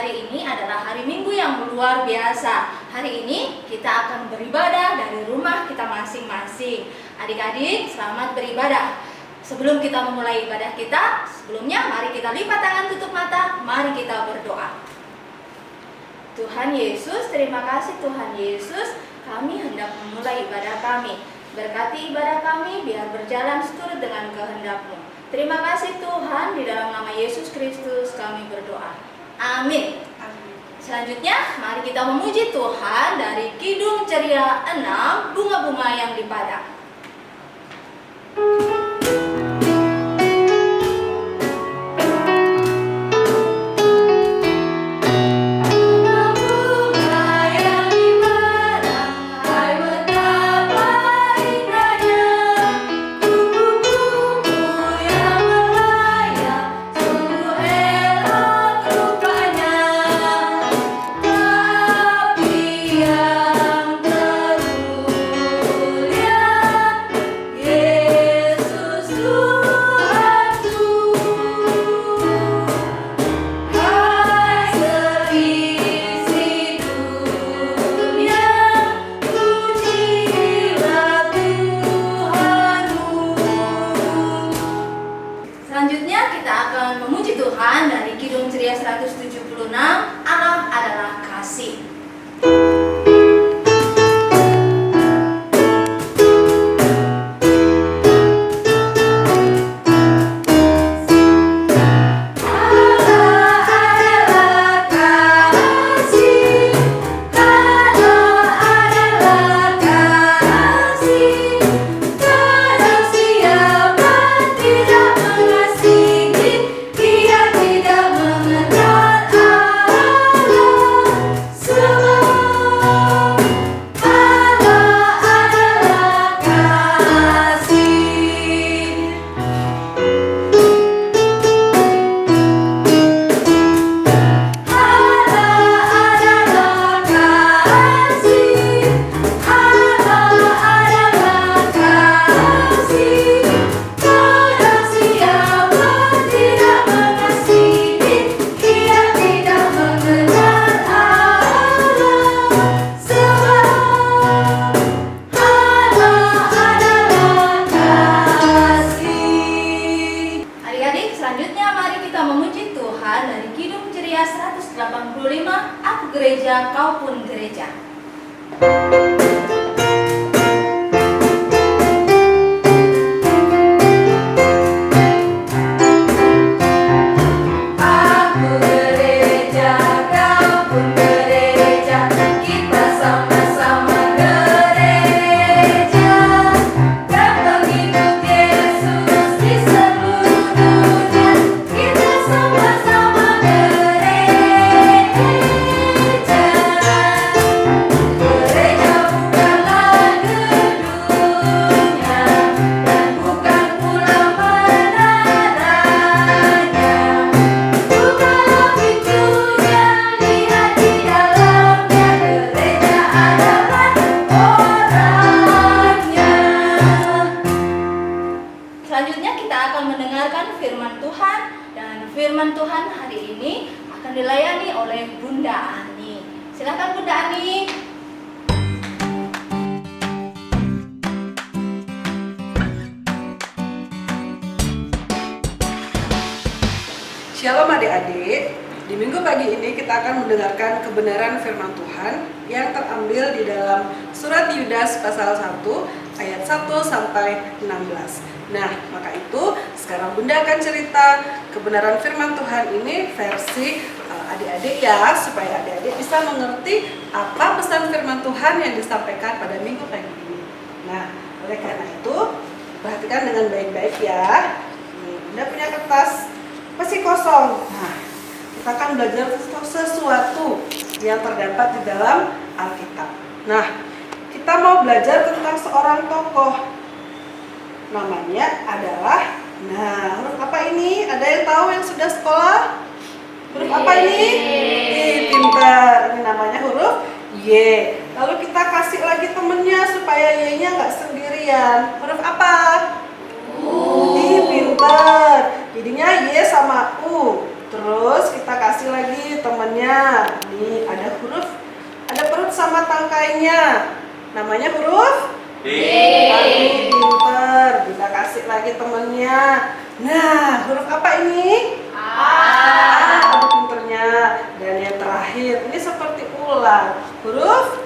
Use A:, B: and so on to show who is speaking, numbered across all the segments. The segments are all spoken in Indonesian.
A: Hari ini adalah hari Minggu yang luar biasa. Hari ini kita akan beribadah dari rumah kita masing-masing. Adik-adik, selamat beribadah. Sebelum kita memulai ibadah kita, sebelumnya mari kita lipat tangan, tutup mata, mari kita berdoa. Tuhan Yesus, terima kasih Tuhan Yesus, kami hendak memulai ibadah kami. Berkati ibadah kami biar berjalan seturut dengan kehendak-Mu. Terima kasih Tuhan, di dalam nama Yesus Kristus kami berdoa. Amin. Selanjutnya, mari kita memuji Tuhan dari Kidung Ceria 6, Bunga-bunga yang di Padang. Selanjutnya kita akan memuji Tuhan dari Kidung Ceria 176, Allah adalah kasih. Selanjutnya mari kita memuji Tuhan dari Kidung Ceria 185, Aku gereja, kau pun gereja. Selanjutnya kita akan mendengarkan firman Tuhan, dan firman Tuhan hari ini akan dilayani oleh Bunda Ani. Silakan Bunda Ani.
B: Shalom adik-adik, di minggu pagi ini kita akan mendengarkan kebenaran firman Tuhan yang terambil di dalam surat Yudas pasal 1 ayat 1 sampai 16. Nah, maka itu sekarang Bunda akan cerita kebenaran firman Tuhan ini versi adik-adik ya, supaya adik-adik bisa mengerti apa pesan firman Tuhan yang disampaikan pada minggu pagi ini. Nah, oleh karena itu perhatikan dengan baik-baik ya. Bunda punya kertas masih kosong. Nah, kita akan belajar sesuatu yang terdapat di dalam Alkitab. Nah, kita mau belajar tentang seorang tokoh. Namanya adalah, nah, huruf apa ini? Ada yang tahu yang sudah sekolah? Huruf apa ini? Pintar. Ini namanya huruf Y. Lalu kita kasih lagi temennya supaya Y-nya nggak sendirian. Huruf apa? Pintar. Jadinya Y sama U. Terus kita kasih lagi teman temannya. Nih ada perut sama tangkainya. Namanya huruf
C: D.
B: Adi pinter. Kita kasih lagi temennya. Nah, huruf apa ini? Adi pinternya. Dan yang terakhir, ini seperti ular. Huruf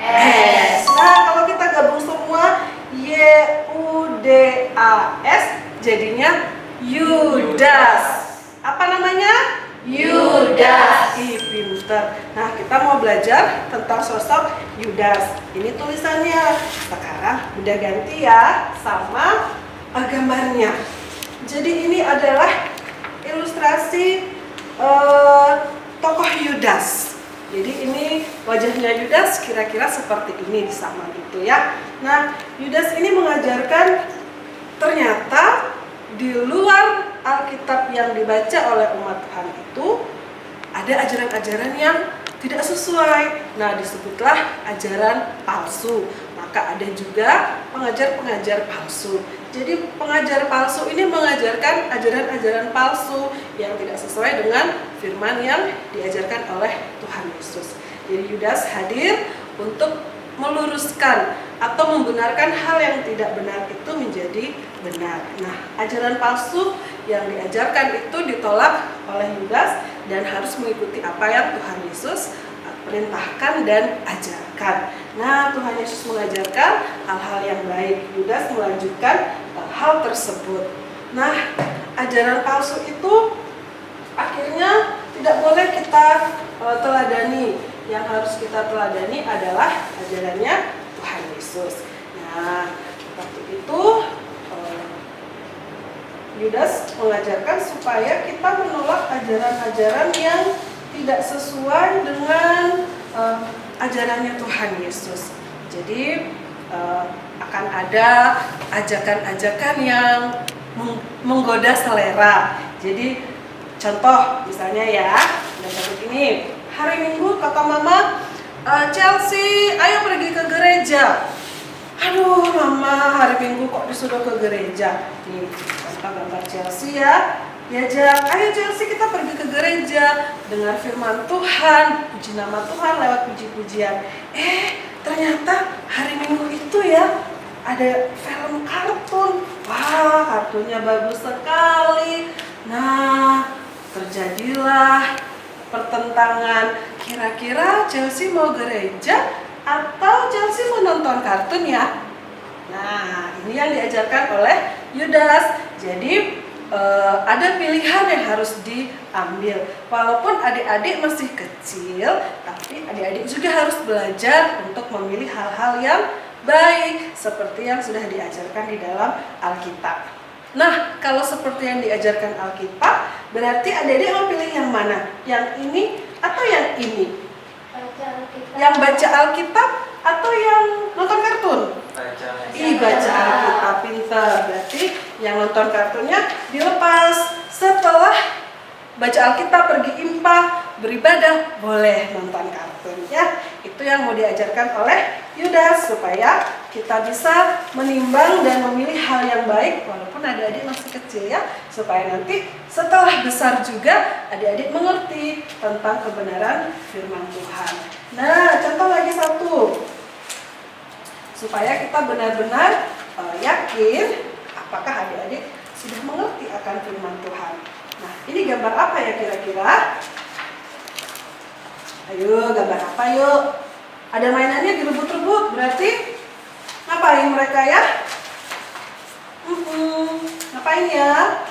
B: S. Nah, kalau kita gabung semua Y-U-D-A-S jadinya Yudas. Apa namanya? Yudas. Ih, pinter. Nah, kita mau belajar tentang sosok Yudas. Ini tulisannya. Sekarang udah ganti ya sama gambarnya. Jadi ini adalah ilustrasi tokoh Yudas. Jadi ini wajahnya Yudas kira-kira seperti ini di samping itu ya. Nah, Yudas ini mengajarkan ternyata di luar Alkitab yang dibaca oleh umat Tuhan itu ada ajaran-ajaran yang tidak sesuai. Nah, disebutlah ajaran palsu. Maka ada juga pengajar-pengajar palsu. Jadi pengajar palsu ini mengajarkan ajaran-ajaran palsu yang tidak sesuai dengan firman yang diajarkan oleh Tuhan Yesus. Jadi Yudas hadir untuk meluruskan atau membenarkan hal yang tidak benar itu menjadi benar. Nah, ajaran palsu yang diajarkan itu ditolak oleh Yudas dan harus mengikuti apa yang Tuhan Yesus perintahkan dan ajarkan. Nah, Tuhan Yesus mengajarkan hal-hal yang baik. Yudas melanjutkan hal tersebut. Nah, ajaran palsu itu akhirnya tidak boleh kita teladani. Yang harus kita teladani adalah ajarannya Tuhan Yesus. Nah, seperti itu Yudas mengajarkan supaya kita menolak ajaran-ajaran yang tidak sesuai dengan ajarannya Tuhan Yesus. Jadi akan ada ajakan-ajakan yang menggoda selera. Jadi contoh misalnya ya, seperti ini. Hari Minggu kata mama, Chelsea, ayo pergi ke gereja. Aduh mama, hari Minggu kok disuruh ke gereja. Nih, gambar Chelsea ya. Diajak, ayo Chelsea kita pergi ke gereja, dengar firman Tuhan, puji nama Tuhan lewat puji-pujian. Ternyata hari Minggu itu ya ada film kartun. Wah, kartunnya bagus sekali. Nah, terjadilah pertentangan. Kira-kira Chelsea mau gereja atau Chelsea mau nonton kartun ya? Nah, ini yang diajarkan oleh Yudas. Jadi ada pilihan yang harus diambil. Walaupun adik-adik masih kecil, tapi adik-adik juga harus belajar untuk memilih hal-hal yang baik seperti yang sudah diajarkan di dalam Alkitab. Nah, kalau seperti yang diajarkan Alkitab, berarti adik-adik mau pilih yang mana? Yang ini atau yang ini? Yang baca Alkitab atau yang nonton kartun? Baca Alkitab, pintar. Berarti yang nonton kartunnya dilepas. Setelah baca Alkitab, pergi impa, beribadah, boleh nonton kartun ya. Itu yang mau diajarkan oleh Yudas supaya kita bisa menimbang dan memilih hal yang baik walaupun adik-adik masih kecil ya, supaya nanti setelah besar juga adik-adik mengerti tentang kebenaran firman Tuhan. Nah, contoh lagi satu, supaya kita benar-benar yakin apakah adik-adik sudah mengerti akan firman Tuhan. Nah, ini gambar apa ya kira-kira? Ayo, gambar apa yuk? Ada mainannya direbut-rebut, berarti ngapain mereka ya? Ngapain ya?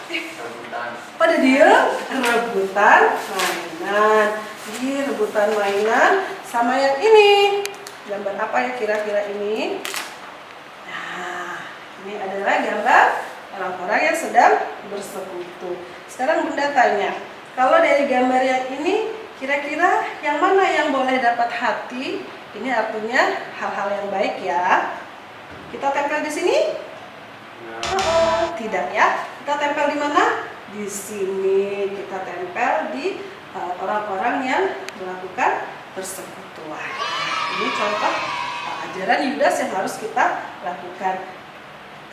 B: Pada dia rebutan mainan. Ini rebutan mainan sama yang ini. Gambar apa ya kira-kira ini? Nah, ini adalah gambar orang-orang yang sedang bersekutu. Sekarang Bunda tanya, kalau dari gambar yang ini, kira-kira yang mana yang boleh dapat hati? Ini artinya hal-hal yang baik ya. Kita tempel di sini? Tidak ya. Kita tempel di mana? Di sini. Kita tempel di orang-orang yang melakukan persekutuan. Ini contoh ajaran Yudas yang harus kita lakukan.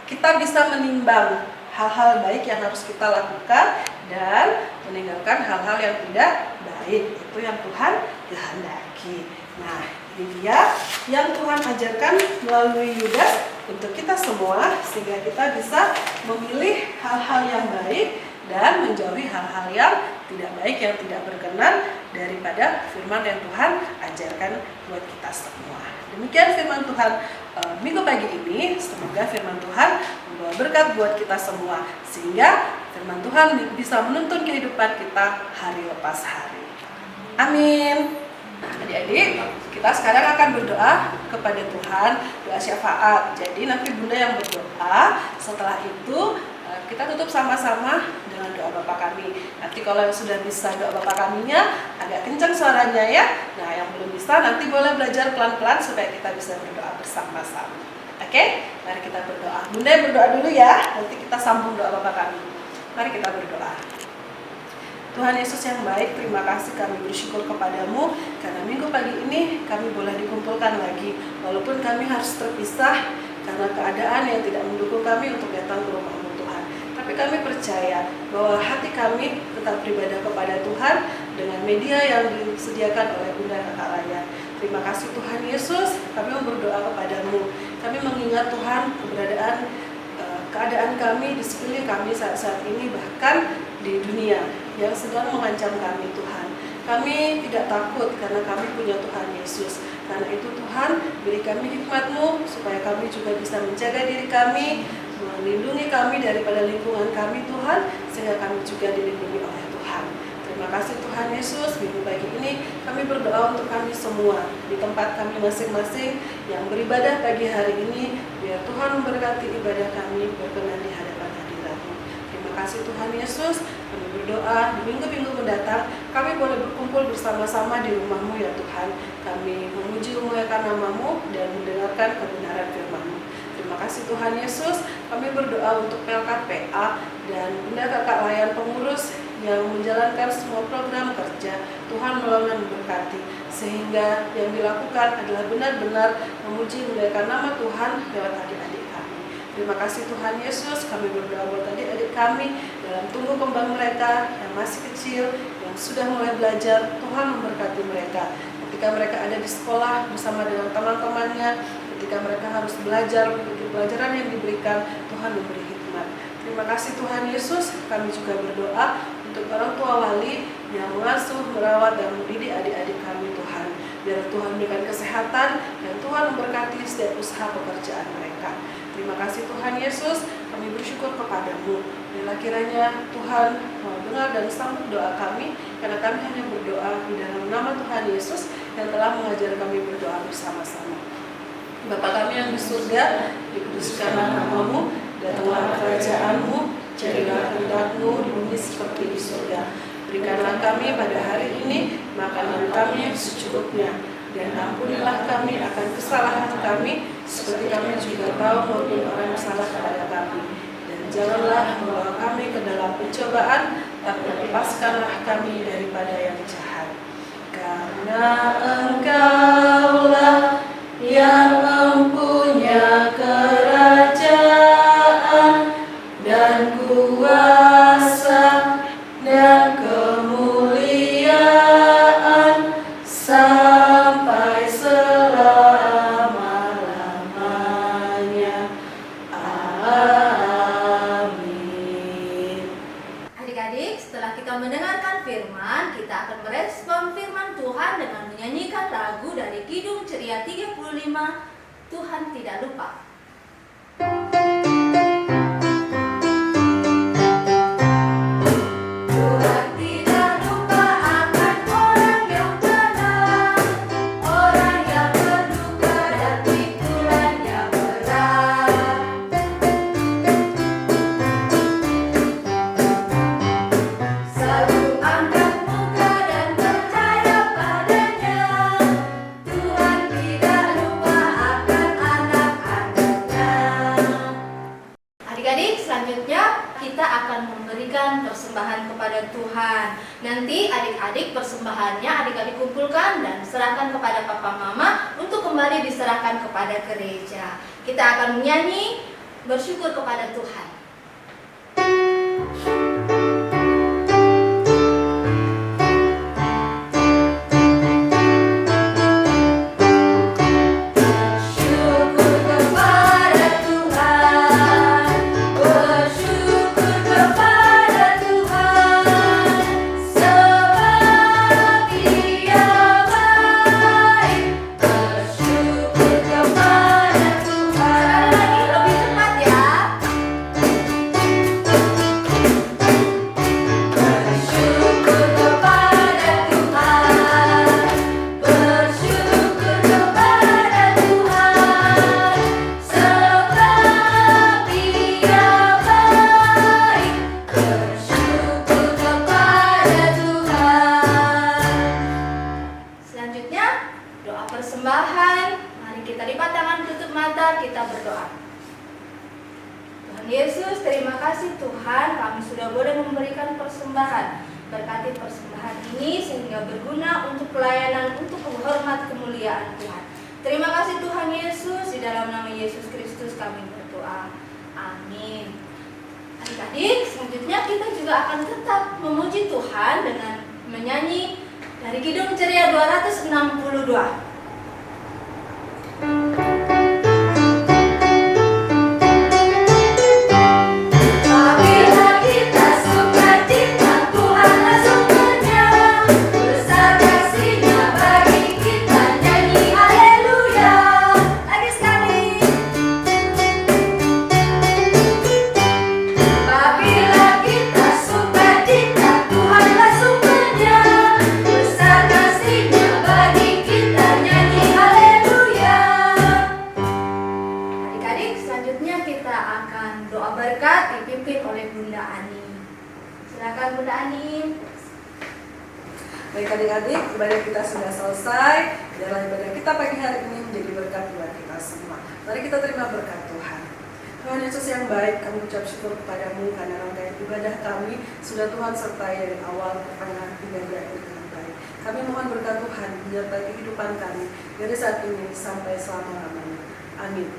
B: Kita bisa menimbang hal-hal baik yang harus kita lakukan dan meninggalkan hal-hal yang tidak baik. Itu yang Tuhan kehendaki. Nah, ini dia yang Tuhan ajarkan melalui Yudas untuk kita semua, sehingga kita bisa memilih hal-hal yang baik dan menjauhi hal-hal yang tidak baik, yang tidak berkenan daripada firman yang Tuhan ajarkan buat kita semua. Demikian firman Tuhan minggu pagi ini. Semoga firman Tuhan membawa berkat buat kita semua, sehingga firman Tuhan bisa menuntun kehidupan kita hari lepas hari. Amin. Adik-adik, kita sekarang akan berdoa kepada Tuhan, doa syafaat. Jadi nanti Bunda yang berdoa, setelah itu kita tutup sama-sama dengan doa Bapa Kami. Nanti kalau yang sudah bisa doa Bapa Kaminya agak kencang suaranya ya. Nah, yang belum bisa nanti boleh belajar pelan-pelan supaya kita bisa berdoa bersama-sama. Oke? Mari kita berdoa. Bunda yang berdoa dulu ya, nanti kita sambung doa Bapa Kami. Mari kita berdoa. Tuhan Yesus yang baik, terima kasih, kami bersyukur kepadamu karena minggu pagi ini kami boleh dikumpulkan lagi. Walaupun kami harus terpisah karena keadaan yang tidak mendukung kami untuk datang ke rumah-Mu Tuhan. Tapi kami percaya bahwa hati kami tetap beribadah kepada Tuhan dengan media yang disediakan oleh Bunda Kakak Raya. Terima kasih Tuhan Yesus, kami berdoa kepadamu. Kami mengingat Tuhan keadaan kami di sekeliling kami saat ini, bahkan di dunia yang sedang mengancam kami Tuhan. Kami tidak takut karena kami punya Tuhan Yesus. Karena itu Tuhan, beri kami hikmat-Mu supaya kami juga bisa menjaga diri kami, melindungi kami daripada lingkungan kami Tuhan, sehingga kami juga dilindungi oleh Tuhan. Terima kasih Tuhan Yesus. Minggu pagi ini kami berdoa untuk kami semua di tempat kami masing-masing yang beribadah pagi hari ini. Biar Tuhan memberkati ibadah kami berkenan di hadapan hadirat-Mu. Terima kasih Tuhan Yesus. Kami berdoa di minggu-minggu mendatang kami boleh berkumpul bersama-sama di rumah-Mu ya Tuhan. Kami memuji memuliakan nama-Mu dan mendengarkan kebenaran firman-Mu. Terima kasih Tuhan Yesus. Kami berdoa untuk PLKPA dan Bunda Kakak Layan pengurus yang menjalankan semua program kerja. Tuhan menolong dan memberkati, sehingga yang dilakukan adalah benar-benar memuji memuliakan nama Tuhan lewat adik-adik kami. Terima kasih Tuhan Yesus. Kami berdoa buat adik-adik kami dalam tumbuh kembang mereka yang masih kecil, yang sudah mulai belajar. Tuhan memberkati mereka ketika mereka ada di sekolah bersama dengan teman-temannya, ketika mereka harus belajar, pelajaran yang diberikan, Tuhan memberi hikmat. Terima kasih Tuhan Yesus. Kami juga berdoa untuk orang tua wali yang mengasuh, merawat, dan mendidik adik-adik kami Tuhan. Biar Tuhan berikan kesehatan dan Tuhan memberkati setiap usaha pekerjaan mereka. Terima kasih Tuhan Yesus. Kami bersyukur kepadamu. Bila kiranya Tuhan mau dengar dan sambut doa kami, karena kami hanya berdoa di dalam nama Tuhan Yesus yang telah mengajar kami berdoa bersama-sama. Bapa kami yang di surga, dikuduskanlah nama-Mu, datanglah kerajaan-Mu, jadilah kehendak-Mu di bumi seperti di surga. Berikanlah kami pada hari ini makanan kami yang secukupnya, dan ampunilah kami akan kesalahan kami, seperti kami juga tahu maupun orang yang salah kepada kami. Dan janganlah membawa kami ke dalam pencobaan, tapi lepaskanlah kami daripada yang jahat. Karena Engkaulah yang mempunyai kerajaan dan kuasa dan kemuliaan sampai selama-lamanya. Amin.
A: Adik-adik, setelah kita mendengarkan firman, kita akan merespon firman Tuhan dengan menyanyikan lagu dari Kidung Ceria 35, Tuhan Tidak Lupa. Persembahan kepada Tuhan. Nanti adik-adik persembahannya adik-adik kumpulkan dan serahkan kepada papa mama untuk kembali diserahkan kepada gereja. Kita akan menyanyi bersyukur kepada Tuhan. persembahan. Berkati persembahan ini sehingga berguna untuk pelayanan, untuk menghormat kemuliaan Tuhan. Terima kasih Tuhan Yesus, di dalam nama Yesus Kristus kami berdoa. Amin. Adik-adik, selanjutnya kita juga akan tetap memuji Tuhan dengan menyanyi dari Kidung Ceria 262.
B: Baik adik-adik, ibadah kita sudah selesai. Dalam ibadah kita pagi hari ini menjadi berkat buat kita semua. Mari kita terima berkat Tuhan. Tuhan Yesus yang baik, kami ucap syukur kepadamu karena rangkaian ibadah kami sudah Tuhan sertai dari awal, pertengahan, hingga di akhir dengan baik. Kami mohon berkat Tuhan menyertai kehidupan kami dari saat ini sampai selama-lamanya. Amin.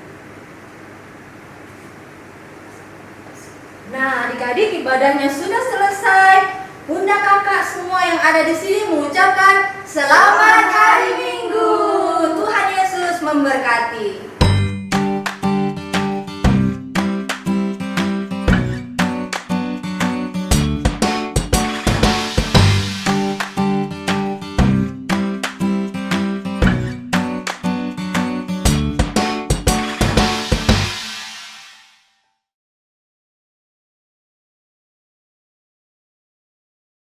A: Nah, adik-adik, ibadahnya sudah selesai. Bunda, kakak, semua yang ada di sini mengucapkan selamat hari Minggu. Tuhan Yesus memberkati.